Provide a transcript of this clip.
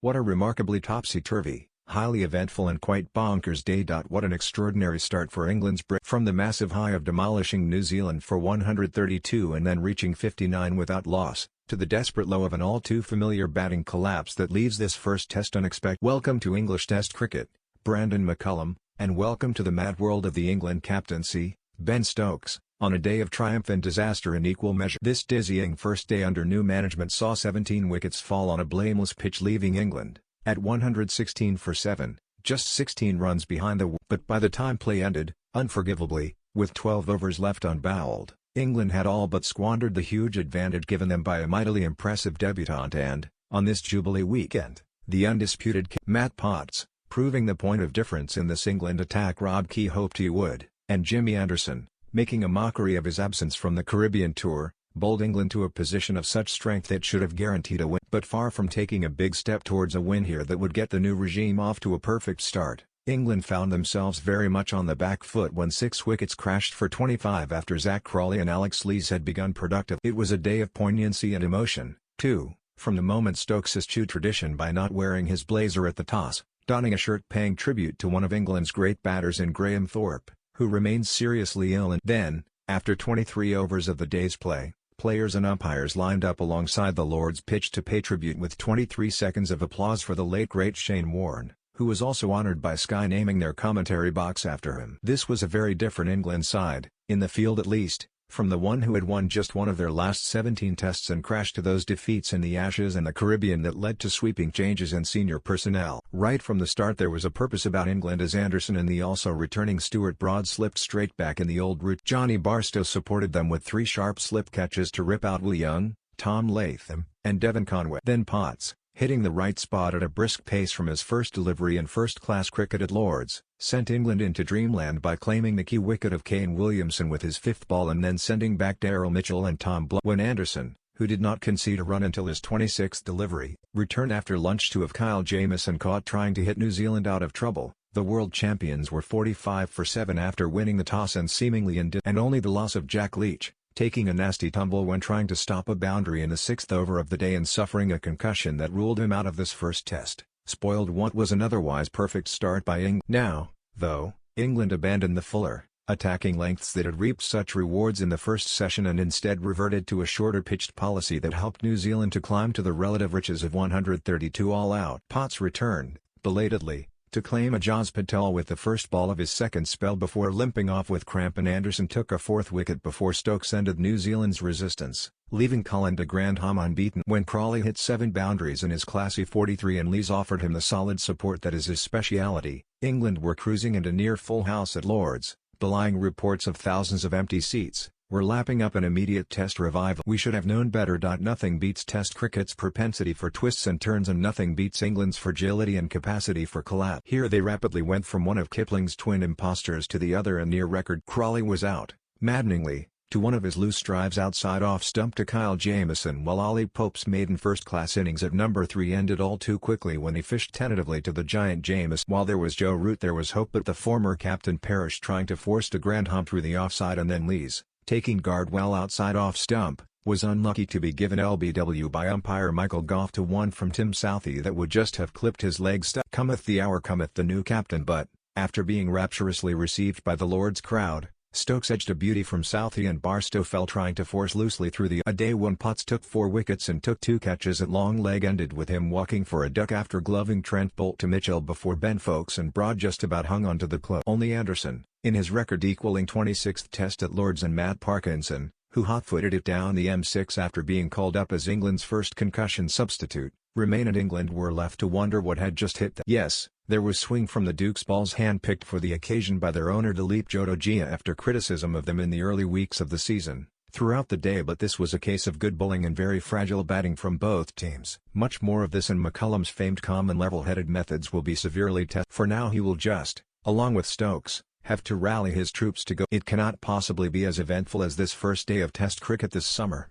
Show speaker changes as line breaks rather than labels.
What a remarkably topsy-turvy, highly eventful and quite bonkers day. What an extraordinary start for England's Brit. From the massive high of demolishing New Zealand for 132 and then reaching 59 without loss, to the desperate low of an all-too-familiar batting collapse that leaves this first test unexpected. Welcome to English Test cricket, Brandon McCullum, and welcome to the mad world of the England captaincy, Ben Stokes, on a day of triumph and disaster in equal measure. This dizzying first day under new management saw 17 wickets fall on a blameless pitch, leaving England at 116 for 7, just 16 runs behind but by the time play ended, unforgivably, with 12 overs left unbowled, England had all but squandered the huge advantage given them by a mightily impressive debutant and, on this Jubilee weekend, the undisputed Matty Potts, proving the point of difference in this England attack Rob Key hoped he would, and Jimmy Anderson, making a mockery of his absence from the Caribbean tour, bowled England to a position of such strength that should have guaranteed a win. But far from taking a big step towards a win here that would get the new regime off to a perfect start, England found themselves very much on the back foot when 6 wickets crashed for 25 after Zach Crawley and Alex Lees had begun productive. It was a day of poignancy and emotion, too, from the moment Stokes eschewed tradition by not wearing his blazer at the toss, donning a shirt paying tribute to one of England's great batters in Graham Thorpe, who remains seriously ill, and then, after 23 overs of the day's play, players and umpires lined up alongside the Lord's pitch to pay tribute with 23 seconds of applause for the late great Shane Warne, who was also honoured by Sky naming their commentary box after him. This was a very different England side, in the field at least, from the one who had won just one of their last 17 tests and crashed to those defeats in the Ashes and the Caribbean that led to sweeping changes in senior personnel. Right from the start there was a purpose about England as Anderson and the also returning Stuart Broad slipped straight back in the old route. Johnny Barstow supported them with 3 sharp slip catches to rip out Will Young, Tom Latham, and Devon Conway. Then Potts, hitting the right spot at a brisk pace from his first delivery in first-class cricket at Lord's, sent England into dreamland by claiming the key wicket of Kane Williamson with his 5th ball and then sending back Daryl Mitchell and Tom Blow. When Anderson, who did not concede a run until his 26th delivery, returned after lunch to have Kyle Jamieson caught trying to hit New Zealand out of trouble, the world champions were 45 for 7 after winning the toss and seemingly and only the loss of Jack Leach, taking a nasty tumble when trying to stop a boundary in the 6th over of the day and suffering a concussion that ruled him out of this first test, spoiled what was an otherwise perfect start by England. Now, though, England abandoned the fuller, attacking lengths that had reaped such rewards in the first session and instead reverted to a shorter pitched policy that helped New Zealand to climb to the relative riches of 132 all out. Potts returned, belatedly, to claim Ajaz Patel with the first ball of his second spell before limping off with cramp, and Anderson took a 4th wicket before Stokes ended New Zealand's resistance, leaving Cullen de Grandhomme unbeaten. When Crawley hit 7 boundaries in his classy 43 and Lees offered him the solid support that is his speciality, England were cruising into near full house at Lord's, belying reports of thousands of empty seats, were lapping up an immediate test revival. We should have known better. Nothing beats Test cricket's propensity for twists and turns, and nothing beats England's fragility and capacity for collapse. Here they rapidly went from one of Kipling's twin imposters to the other. A near-record Crawley was out, maddeningly, to one of his loose drives outside off stump to Kyle Jamieson, while Ollie Pope's maiden first-class innings at number 3 ended all too quickly when he fished tentatively to the giant Jamieson. While there was Joe Root there was hope, but the former captain perished trying to force de Grandhomme through the offside, and then Lees, taking guard well outside off stump, was unlucky to be given LBW by umpire Michael Gough to one from Tim Southey that would just have clipped his leg. Cometh the hour, cometh the new captain, but, after being rapturously received by the Lord's crowd, Stokes edged a beauty from Southey and Barstow fell trying to force loosely through the day when Potts took 4 wickets and took 2 catches at long leg ended with him walking for a duck after gloving Trent Boult to Mitchell before Ben Foakes and Broad just about hung on to the close. Only Anderson, in his record-equaling 26th test at Lord's, and Matt Parkinson, who hot-footed it down the M6 after being called up as England's first concussion substitute, remain, and England were left to wonder what had just hit them. Yes, there was swing from the Duke's balls hand-picked for the occasion by their owner Dilip Jodogia after criticism of them in the early weeks of the season, throughout the day, but this was a case of good bowling and very fragile batting from both teams. Much more of this and McCullum's famed calm and level-headed methods will be severely tested. For now he will just, along with Stokes, have to rally his troops to go. It cannot possibly be as eventful as this first day of Test cricket this summer.